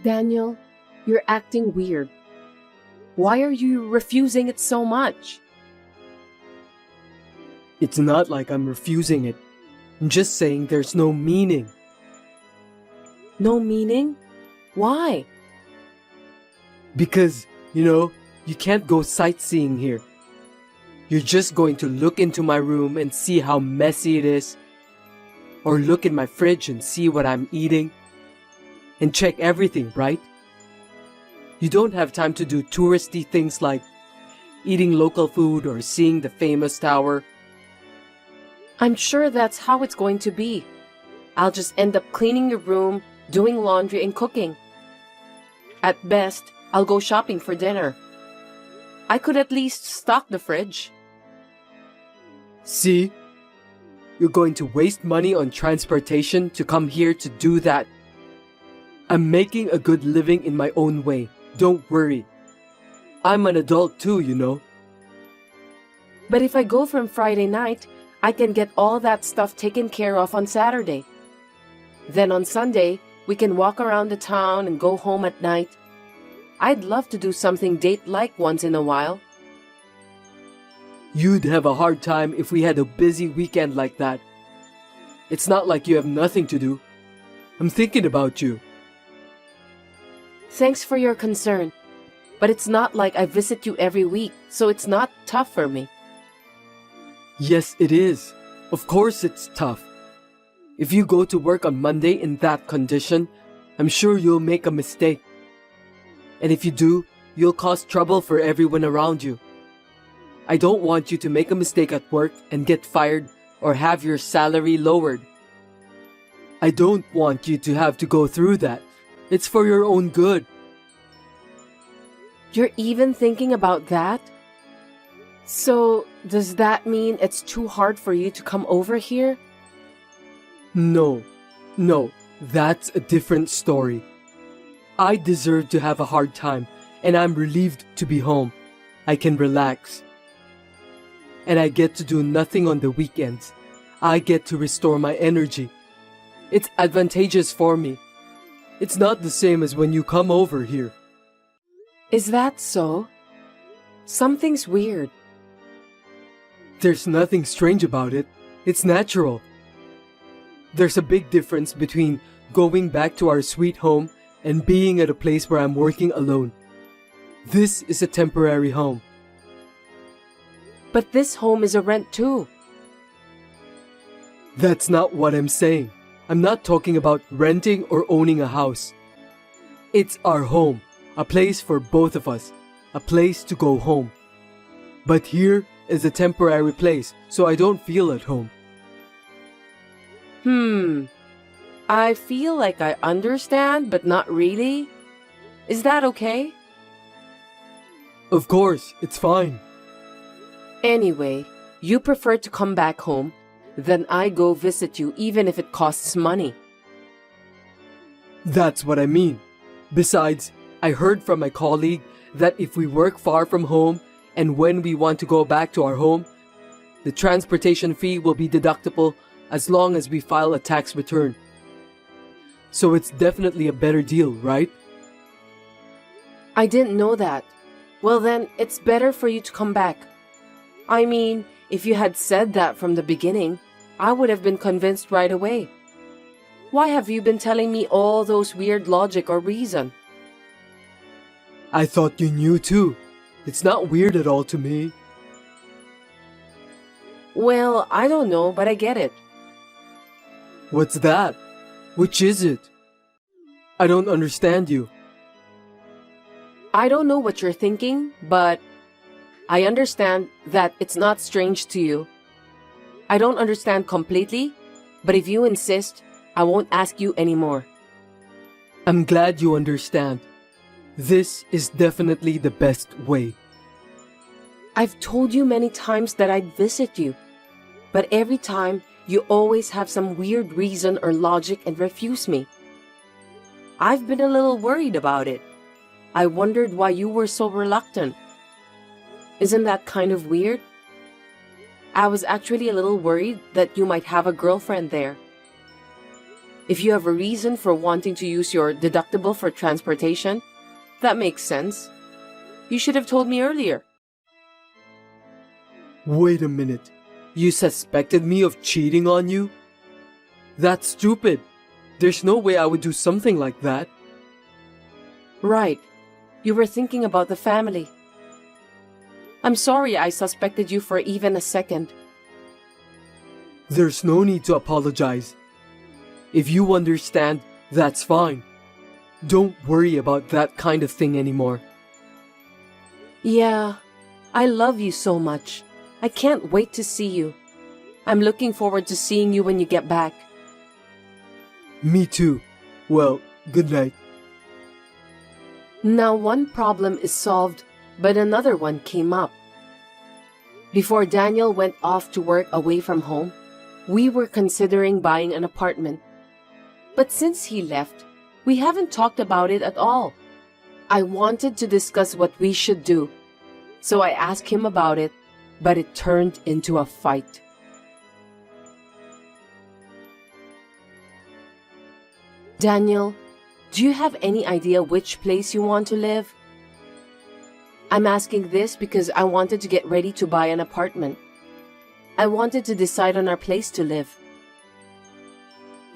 Daniel, you're acting weird. Why are you refusing it so much? It's not like I'm refusing it. I'm just saying there's no meaning. No meaning? Why? Because, you can't go sightseeing here. You're just going to look into my room and see how messy it is. Or look in my fridge and see what I'm eating. And check everything, right? You don't have time to do touristy things like eating local food or seeing the famous tower. I'm sure that's how it's going to be. I'll just end up cleaning your room, doing laundry and cooking. At best, I'll go shopping for dinner. I could at least stock the fridge. See? You're going to waste money on transportation to come here to do that. I'm making a good living in my own way. Don't worry. I'm an adult too. But if I go from Friday night, I can get all that stuff taken care of on Saturday. Then on Sunday, we can walk around the town and go home at night. I'd love to do something date-like once in a while. You'd have a hard time if we had a busy weekend like that. It's not like you have nothing to do. I'm thinking about you. Thanks for your concern. But it's not like I visit you every week, so it's not tough for me. Yes, it is. Of course it's tough. If you go to work on Monday in that condition, I'm sure you'll make a mistake. And if you do, you'll cause trouble for everyone around you. I don't want you to make a mistake at work and get fired or have your salary lowered. I don't want you to have to go through that. It's for your own good. You're even thinking about that? So, does that mean it's too hard for you to come over here? No, that's a different story. I deserve to have a hard time, and I'm relieved to be home. I can relax. And I get to do nothing on the weekends. I get to restore my energy. It's advantageous for me. It's not the same as when you come over here. Is that so? Something's weird. There's nothing strange about it. It's natural. There's a big difference between going back to our sweet home and being at a place where I'm working alone. This is a temporary home. But this home is a rent too. That's not what I'm saying. I'm not talking about renting or owning a house. It's our home, a place for both of us, a place to go home. But here is a temporary place, so I don't feel at home. I feel like I understand, but not really. Is that okay? Of course, it's fine. Anyway, you prefer to come back home, then I go visit you even if it costs money. That's what I mean. Besides, I heard from my colleague that if we work far from home and when we want to go back to our home, the transportation fee will be deductible as long as we file a tax return. So it's definitely a better deal, right? I didn't know that. Well then, it's better for you to come back. I mean, if you had said that from the beginning, I would have been convinced right away. Why have you been telling me all those weird logic or reason? I thought you knew too. It's not weird at all to me. Well, I don't know, but I get it. What's that? Which is it? I don't understand you. I don't know what you're thinking, but I understand that it's not strange to you. I don't understand completely, but if you insist, I won't ask you anymore. I'm glad you understand. This is definitely the best way. I've told you many times that I'd visit you, but every time you always have some weird reason or logic and refuse me. I've been a little worried about it. I wondered why you were so reluctant. Isn't that kind of weird? I was actually a little worried that you might have a girlfriend there. If you have a reason for wanting to use your deductible for transportation, that makes sense. You should have told me earlier. Wait a minute. You suspected me of cheating on you? That's stupid. There's no way I would do something like that. Right. You were thinking about the family. I'm sorry I suspected you for even a second. There's no need to apologize. If you understand, that's fine. Don't worry about that kind of thing anymore. Yeah, I love you so much. I can't wait to see you. I'm looking forward to seeing you when you get back. Me too. Well, good night. Now one problem is solved, but another one came up. Before Daniel went off to work away from home, we were considering buying an apartment. But since he left, we haven't talked about it at all. I wanted to discuss what we should do, so I asked him about it, but it turned into a fight. Daniel, do you have any idea which place you want to live? I'm asking this because I wanted to get ready to buy an apartment. I wanted to decide on our place to live.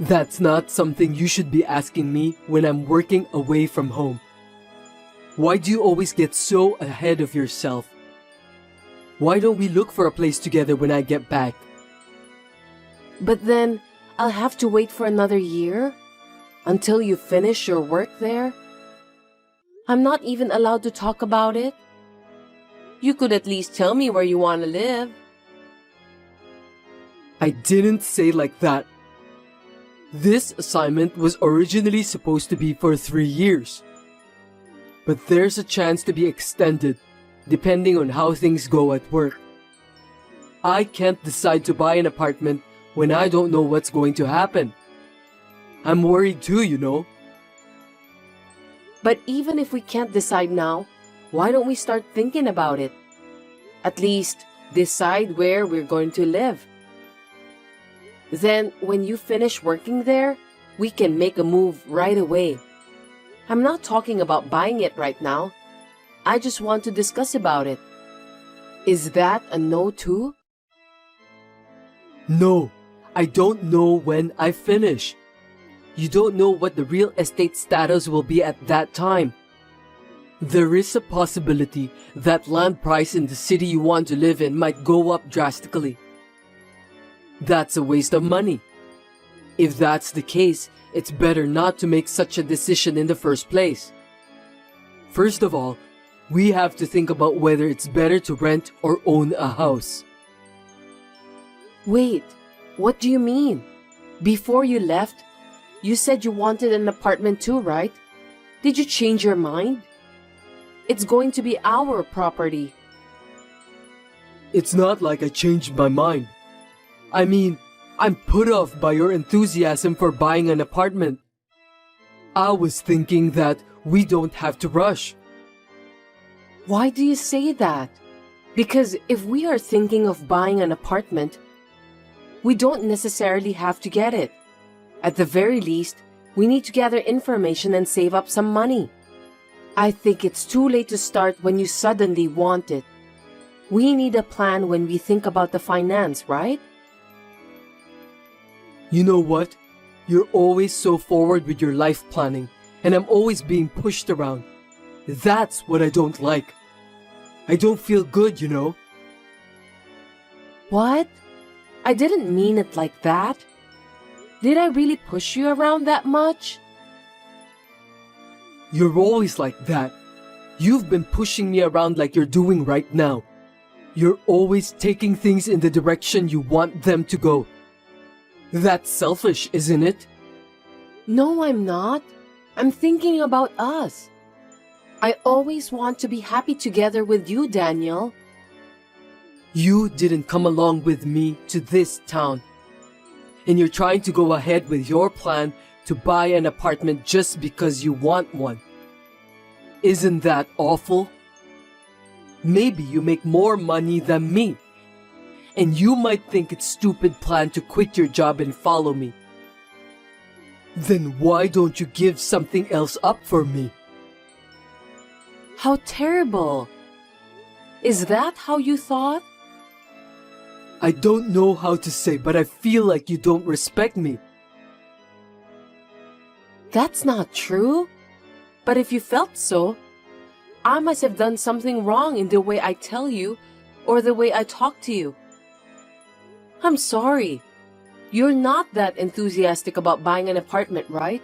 That's not something you should be asking me when I'm working away from home. Why do you always get so ahead of yourself? Why don't we look for a place together when I get back? But then, I'll have to wait for another year? Until you finish your work there? I'm not even allowed to talk about it? You could at least tell me where you want to live. I didn't say like that. This assignment was originally supposed to be for 3 years. But there's a chance to be extended, depending on how things go at work. I can't decide to buy an apartment when I don't know what's going to happen. I'm worried too, you know. But even if we can't decide now, why don't we start thinking about it? At least, decide where we're going to live. Then, when you finish working there, we can make a move right away. I'm not talking about buying it right now. I just want to discuss about it. Is that a no too? No, I don't know when I finish. You don't know what the real estate status will be at that time. There is a possibility that land price in the city you want to live in might go up drastically. That's a waste of money. If that's the case, it's better not to make such a decision in the first place. First of all, we have to think about whether it's better to rent or own a house. Wait, what do you mean? Before you left, you said you wanted an apartment too, right? Did you change your mind? It's going to be our property. It's not like I changed my mind. I mean, I'm put off by your enthusiasm for buying an apartment. I was thinking that we don't have to rush. Why do you say that? Because if we are thinking of buying an apartment, we don't necessarily have to get it. At the very least, we need to gather information and save up some money. I think it's too late to start when you suddenly want it. We need a plan when we think about the finance, right? You know what? You're always so forward with your life planning, and I'm always being pushed around. That's what I don't like. I don't feel good, you know. What? I didn't mean it like that. Did I really push you around that much? You're always like that. You've been pushing me around like you're doing right now. You're always taking things in the direction you want them to go. That's selfish, isn't it? No, I'm not. I'm thinking about us. I always want to be happy together with you, Daniel. You didn't come along with me to this town. And you're trying to go ahead with your plan to buy an apartment just because you want one. Isn't that awful? Maybe you make more money than me. And you might think it's a stupid plan to quit your job and follow me. Then why don't you give something else up for me? How terrible! Is that how you thought? I don't know how to say, but I feel like you don't respect me. That's not true. But if you felt so, I must have done something wrong in the way I tell you or the way I talk to you. I'm sorry. You're not that enthusiastic about buying an apartment, right?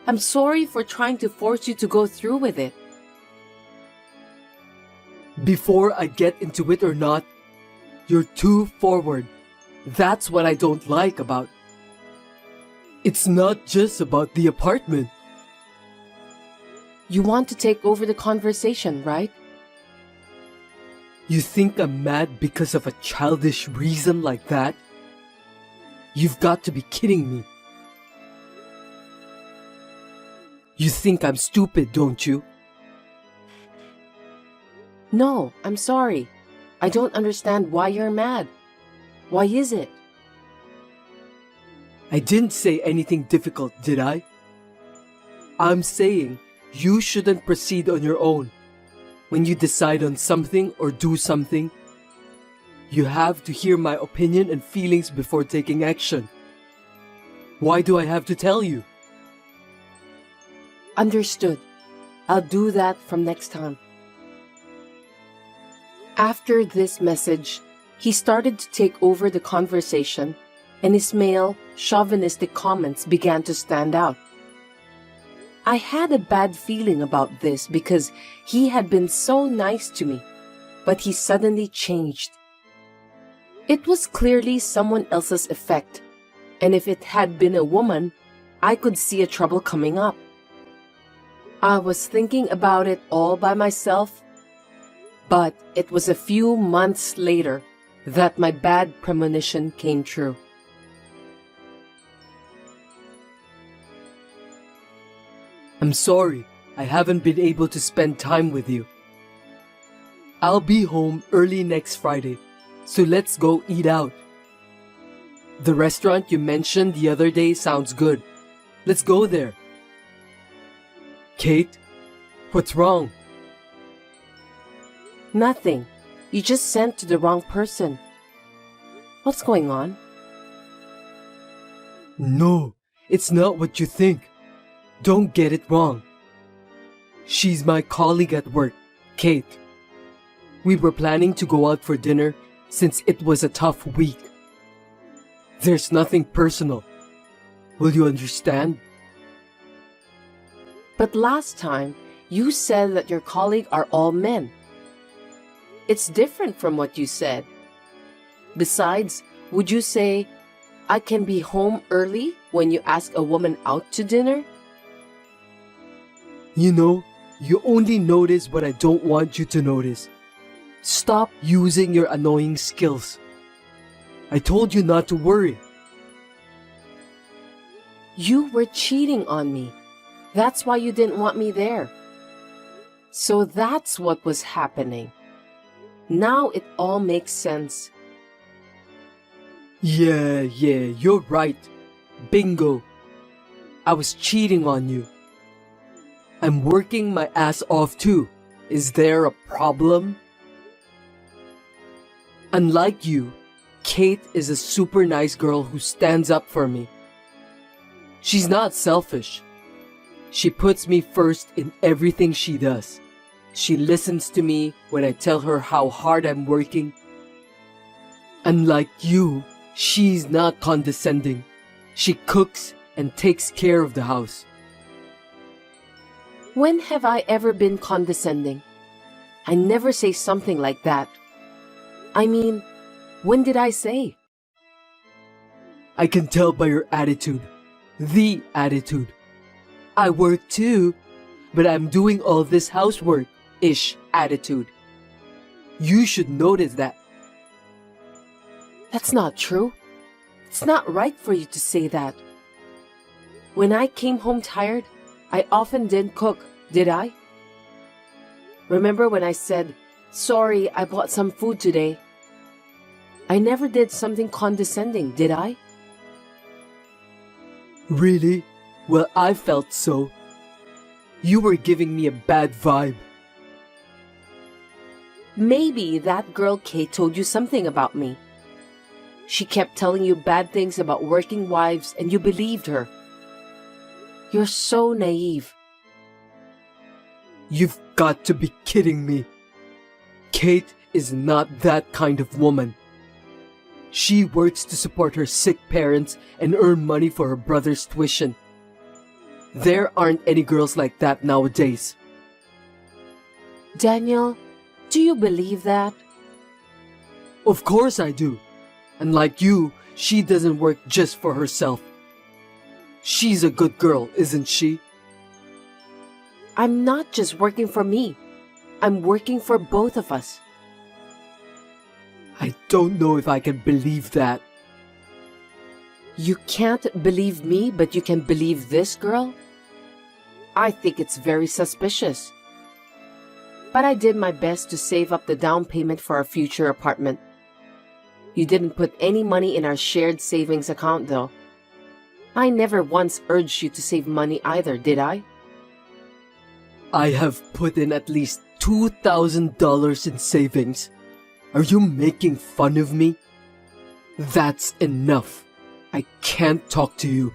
I'm sorry for trying to force you to go through with it. Before I get into it or not, you're too forward. That's what I don't like about. It's not just about the apartment. You want to take over the conversation, right? You think I'm mad because of a childish reason like that? You've got to be kidding me. You think I'm stupid, don't you? No, I'm sorry. I don't understand why you're mad. Why is it? I didn't say anything difficult, did I? I'm saying you shouldn't proceed on your own. When you decide on something or do something, you have to hear my opinion and feelings before taking action. Why do I have to tell you? Understood. I'll do that from next time. After this message, he started to take over the conversation, and his male, chauvinistic comments began to stand out. I had a bad feeling about this because he had been so nice to me, but he suddenly changed. It was clearly someone else's effect, and if it had been a woman, I could see a trouble coming up. I was thinking about it all by myself, but it was a few months later that my bad premonition came true. I'm sorry, I haven't been able to spend time with you. I'll be home early next Friday, so let's go eat out. The restaurant you mentioned the other day sounds good. Let's go there. Kate, what's wrong? Nothing. You just sent to the wrong person. What's going on? No, it's not what you think. Don't get it wrong. She's my colleague at work, Kate. We were planning to go out for dinner since it was a tough week. There's nothing personal. Will you understand? But last time, you said that your colleague are all men. It's different from what you said. Besides, would you say, I can be home early when you ask a woman out to dinner? You know, you only notice what I don't want you to notice. Stop using your annoying skills. I told you not to worry. You were cheating on me. That's why you didn't want me there. So that's what was happening. Now it all makes sense. Yeah, you're right. Bingo. I was cheating on you. I'm working my ass off too. Is there a problem? Unlike you, Kate is a super nice girl who stands up for me. She's not selfish. She puts me first in everything she does. She listens to me when I tell her how hard I'm working. Unlike you, she's not condescending. She cooks and takes care of the house. When have I ever been condescending? I never say something like that. I mean, when did I say? I can tell by your attitude. The attitude. I work too, but I'm doing all this housework-ish attitude. You should notice that. That's not true. It's not right for you to say that. When I came home tired, I often didn't cook, did I? Remember when I said, sorry, I bought some food today? I never did something condescending, did I? Really? Well, I felt so. You were giving me a bad vibe. Maybe that girl Kate told you something about me. She kept telling you bad things about working wives and you believed her. You're so naive. You've got to be kidding me. Kate is not that kind of woman. She works to support her sick parents and earn money for her brother's tuition. There aren't any girls like that nowadays. Daniel, do you believe that? Of course I do. And like you, she doesn't work just for herself. She's a good girl, isn't she? I'm not just working for me. I'm working for both of us. I don't know if I can believe that. You can't believe me, but you can believe this girl? I think it's very suspicious. But I did my best to save up the down payment for our future apartment. You didn't put any money in our shared savings account, though. I never once urged you to save money either, did I? I have put in at least $2,000 in savings. Are you making fun of me? That's enough. I can't talk to you.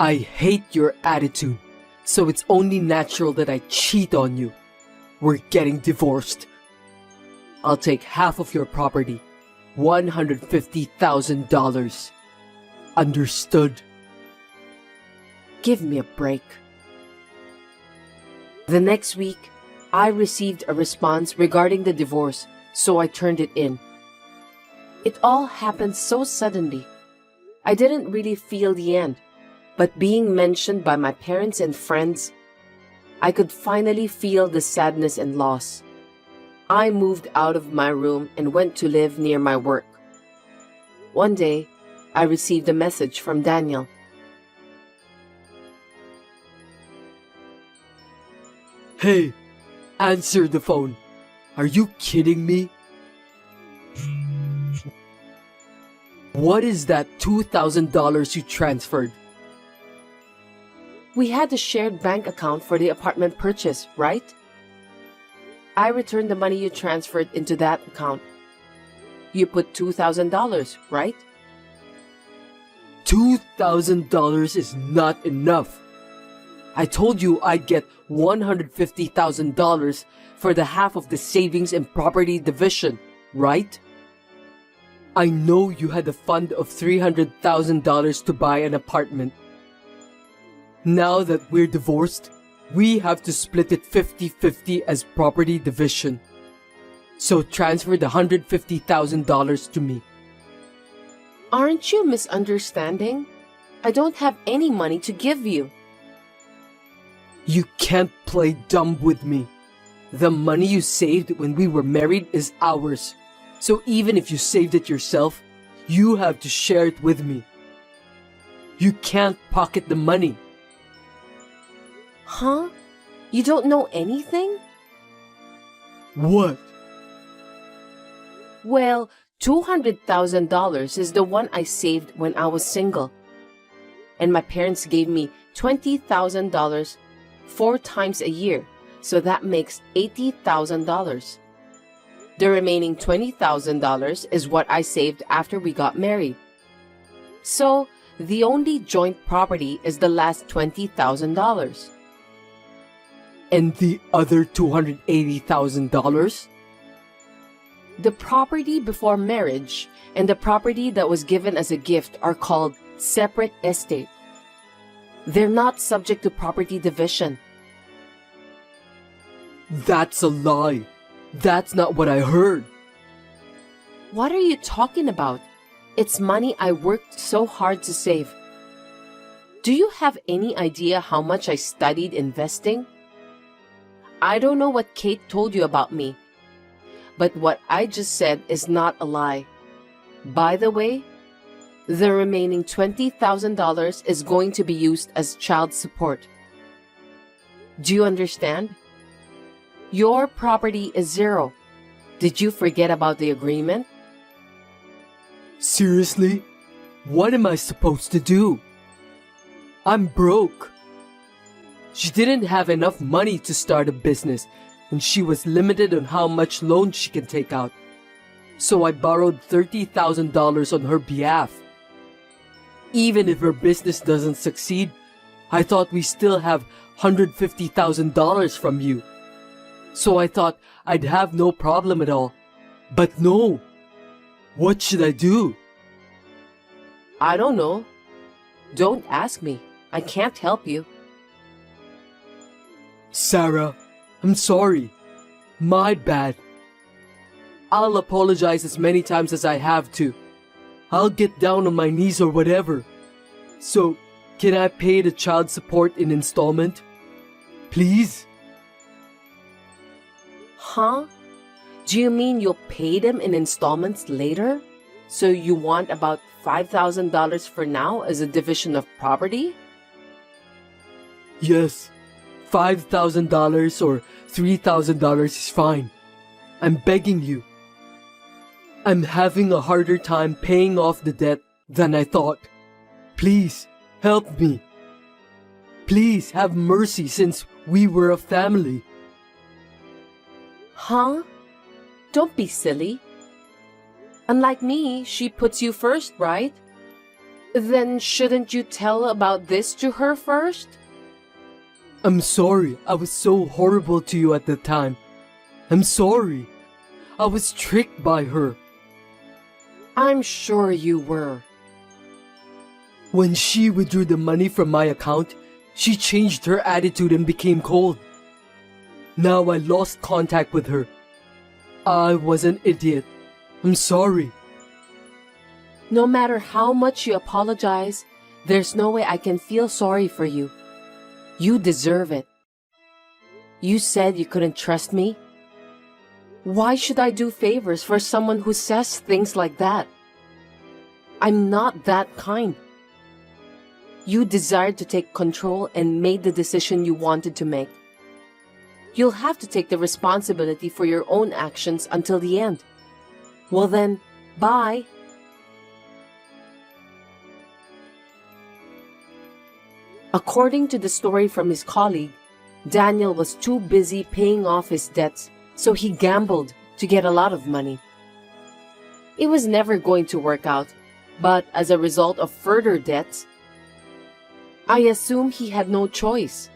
I hate your attitude, so it's only natural that I cheat on you. We're getting divorced. I'll take half of your property, $150,000. Understood? Give me a break. The next week, I received a response regarding the divorce, so I turned it in. It all happened so suddenly. I didn't really feel the end, but being mentioned by my parents and friends, I could finally feel the sadness and loss. I moved out of my room and went to live near my work. One day, I received a message from Daniel. Hey, answer the phone. Are you kidding me? What is that $2,000 you transferred? We had a shared bank account for the apartment purchase, right? I returned the money you transferred into that account. You put $2,000, right? $2,000 is not enough. I told you I'd get $150,000 for the half of the savings and property division, right? I know you had a fund of $300,000 to buy an apartment. Now that we're divorced, we have to split it 50-50 as property division. So transfer the $150,000 to me. Aren't you misunderstanding? I don't have any money to give you. You can't play dumb with me. The money you saved when we were married is ours. So even if you saved it yourself, you have to share it with me. You can't pocket the money. Huh? You don't know anything? What? Well, $200,000 is the one I saved when I was single. And my parents gave me $20,000 4 times a year, so that makes $80,000. The remaining $20,000 is what I saved after we got married. So, the only joint property is the last $20,000. And the other $280,000? The property before marriage and the property that was given as a gift are called separate estate. They're not subject to property division. That's a lie. That's not what I heard. What are you talking about? It's money I worked so hard to save. Do you have any idea how much I studied investing? I don't know what Kate told you about me, but what I just said is not a lie. By the way, the remaining $20,000 is going to be used as child support. Do you understand? Your property is zero. Did you forget about the agreement? Seriously? What am I supposed to do? I'm broke. She didn't have enough money to start a business, and she was limited on how much loan she can take out. So I borrowed $30,000 on her behalf. Even if her business doesn't succeed, I thought we still have $150,000 from you. So I thought I'd have no problem at all. But no. What should I do? I don't know. Don't ask me. I can't help you. Sarah, I'm sorry. My bad. I'll apologize as many times as I have to. I'll get down on my knees or whatever. So, can I pay the child support in installment? Please? Huh? Do you mean you'll pay them in installments later? So you want about $5,000 for now as a division of property? Yes. $5,000 or $3,000 is fine. I'm begging you. I'm having a harder time paying off the debt than I thought. Please, help me. Please have mercy since we were a family. Huh? Don't be silly. Unlike me, she puts you first, right? Then shouldn't you tell about this to her first? I'm sorry I was so horrible to you at the time. I'm sorry. I was tricked by her. I'm sure you were. When she withdrew the money from my account, she changed her attitude and became cold. Now I lost contact with her. I was an idiot. I'm sorry. No matter how much you apologize, there's no way I can feel sorry for you. You deserve it. You said you couldn't trust me. Why should I do favors for someone who says things like that? I'm not that kind. You desired to take control and made the decision you wanted to make. You'll have to take the responsibility for your own actions until the end. Well then, bye. According to the story from his colleague, Daniel was too busy paying off his debts, so he gambled to get a lot of money. It was never going to work out, but as a result of further debts, I assume he had no choice.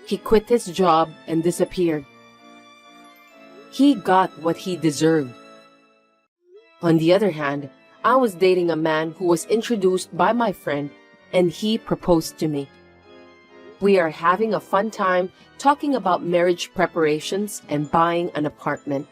He quit his job and disappeared. He got what he deserved. On the other hand, I was dating a man who was introduced by my friend, and he proposed to me. We are having a fun time talking about marriage preparations and buying an apartment.